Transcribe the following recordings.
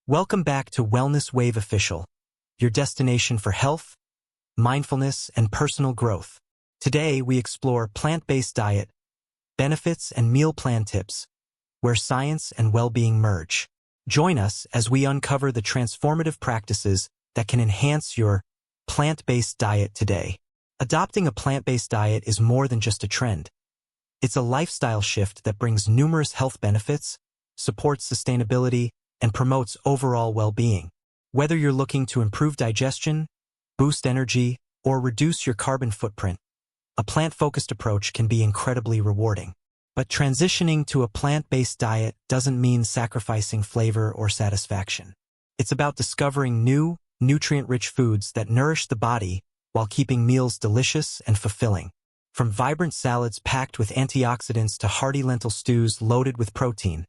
Welcome back to WellnessWaveOfficial, your destination for health, mindfulness, and personal growth. Today, we explore plant-based diet, benefits, and meal plan tips, where science and well-being merge. Join us as we uncover the transformative practices that can enhance your plant-based diet today. Adopting a plant-based diet is more than just a trend. It's a lifestyle shift that brings numerous health benefits, supports sustainability, and promotes overall well-being. Whether you're looking to improve digestion, boost energy, or reduce your carbon footprint, a plant-focused approach can be incredibly rewarding. But transitioning to a plant-based diet doesn't mean sacrificing flavor or satisfaction. It's about discovering new, nutrient-rich foods that nourish the body while keeping meals delicious and fulfilling. From vibrant salads packed with antioxidants to hearty lentil stews loaded with protein,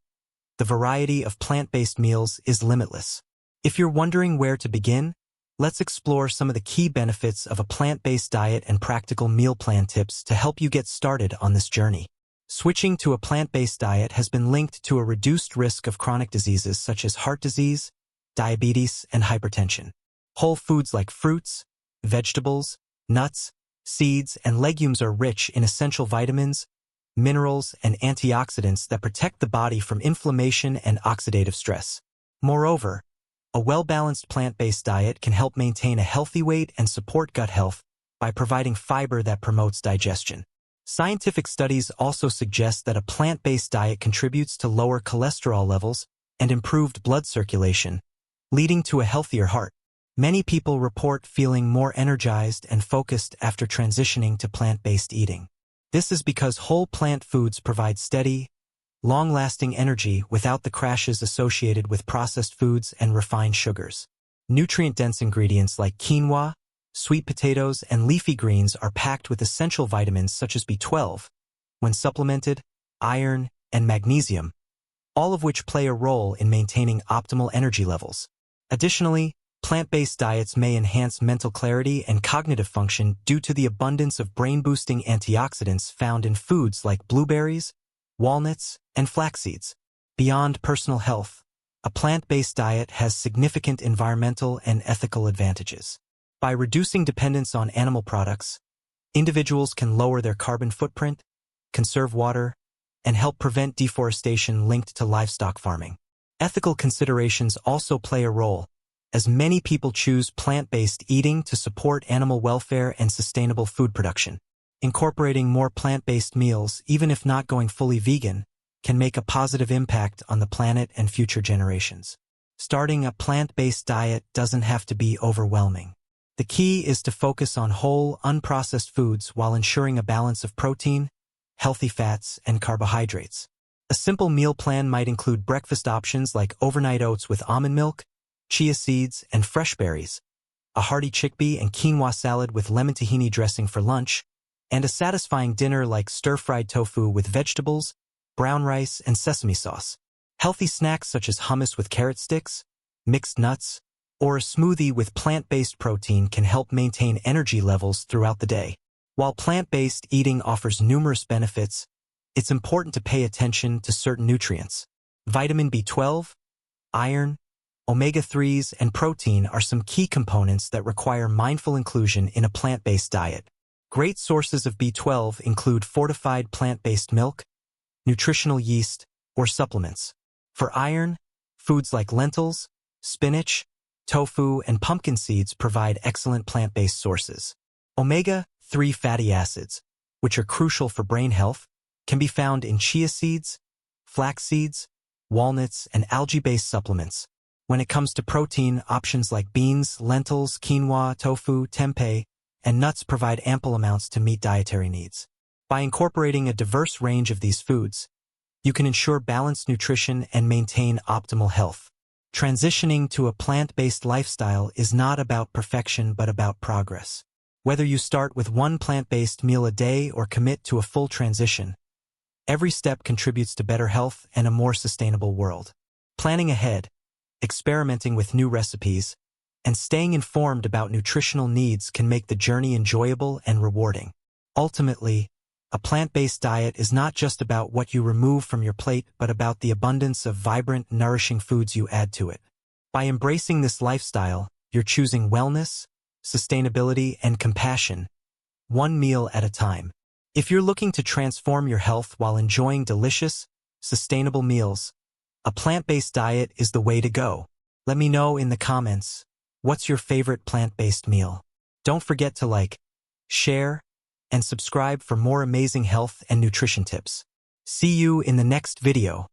the variety of plant-based meals is limitless. If you're wondering where to begin, let's explore some of the key benefits of a plant-based diet and practical meal plan tips to help you get started on this journey. Switching to a plant-based diet has been linked to a reduced risk of chronic diseases such as heart disease, diabetes, and hypertension. Whole foods like fruits, vegetables, nuts, seeds, and legumes are rich in essential vitamins, minerals, and antioxidants that protect the body from inflammation and oxidative stress. Moreover, a well-balanced plant-based diet can help maintain a healthy weight and support gut health by providing fiber that promotes digestion. Scientific studies also suggest that a plant-based diet contributes to lower cholesterol levels and improved blood circulation, leading to a healthier heart. Many people report feeling more energized and focused after transitioning to plant-based eating. This is because whole plant foods provide steady, long-lasting energy without the crashes associated with processed foods and refined sugars. Nutrient-dense ingredients like quinoa, sweet potatoes, and leafy greens are packed with essential vitamins such as B12, when supplemented, iron, and magnesium, all of which play a role in maintaining optimal energy levels. Additionally, plant-based diets may enhance mental clarity and cognitive function due to the abundance of brain-boosting antioxidants found in foods like blueberries, walnuts, and flax seeds. Beyond personal health, a plant-based diet has significant environmental and ethical advantages. By reducing dependence on animal products, individuals can lower their carbon footprint, conserve water, and help prevent deforestation linked to livestock farming. Ethical considerations also play a role, as many people choose plant-based eating to support animal welfare and sustainable food production. Incorporating more plant-based meals, even if not going fully vegan, can make a positive impact on the planet and future generations. Starting a plant-based diet doesn't have to be overwhelming. The key is to focus on whole, unprocessed foods while ensuring a balance of protein, healthy fats, and carbohydrates. A simple meal plan might include breakfast options like overnight oats with almond milk, chia seeds, and fresh berries, a hearty chickpea and quinoa salad with lemon tahini dressing for lunch, and a satisfying dinner like stir-fried tofu with vegetables, brown rice, and sesame sauce. Healthy snacks such as hummus with carrot sticks, mixed nuts, or a smoothie with plant-based protein can help maintain energy levels throughout the day. While plant-based eating offers numerous benefits, it's important to pay attention to certain nutrients. Vitamin B12, iron, omega-3s, and protein are some key components that require mindful inclusion in a plant-based diet. Great sources of B12 include fortified plant-based milk, nutritional yeast, or supplements. For iron, foods like lentils, spinach, tofu, and pumpkin seeds provide excellent plant-based sources. Omega-3 fatty acids, which are crucial for brain health, can be found in chia seeds, flax seeds, walnuts, and algae-based supplements. When it comes to protein, options like beans, lentils, quinoa, tofu, tempeh, and nuts provide ample amounts to meet dietary needs. By incorporating a diverse range of these foods, you can ensure balanced nutrition and maintain optimal health. Transitioning to a plant-based lifestyle is not about perfection but about progress. Whether you start with one plant-based meal a day or commit to a full transition, every step contributes to better health and a more sustainable world. Planning ahead, experimenting with new recipes, and staying informed about nutritional needs can make the journey enjoyable and rewarding. Ultimately, a plant-based diet is not just about what you remove from your plate but about the abundance of vibrant, nourishing foods you add to it. By embracing this lifestyle, you're choosing wellness, sustainability, and compassion, one meal at a time. If you're looking to transform your health while enjoying delicious, sustainable meals, a plant-based diet is the way to go. Let me know in the comments, what's your favorite plant-based meal? Don't forget to like, share, and subscribe for more amazing health and nutrition tips. See you in the next video.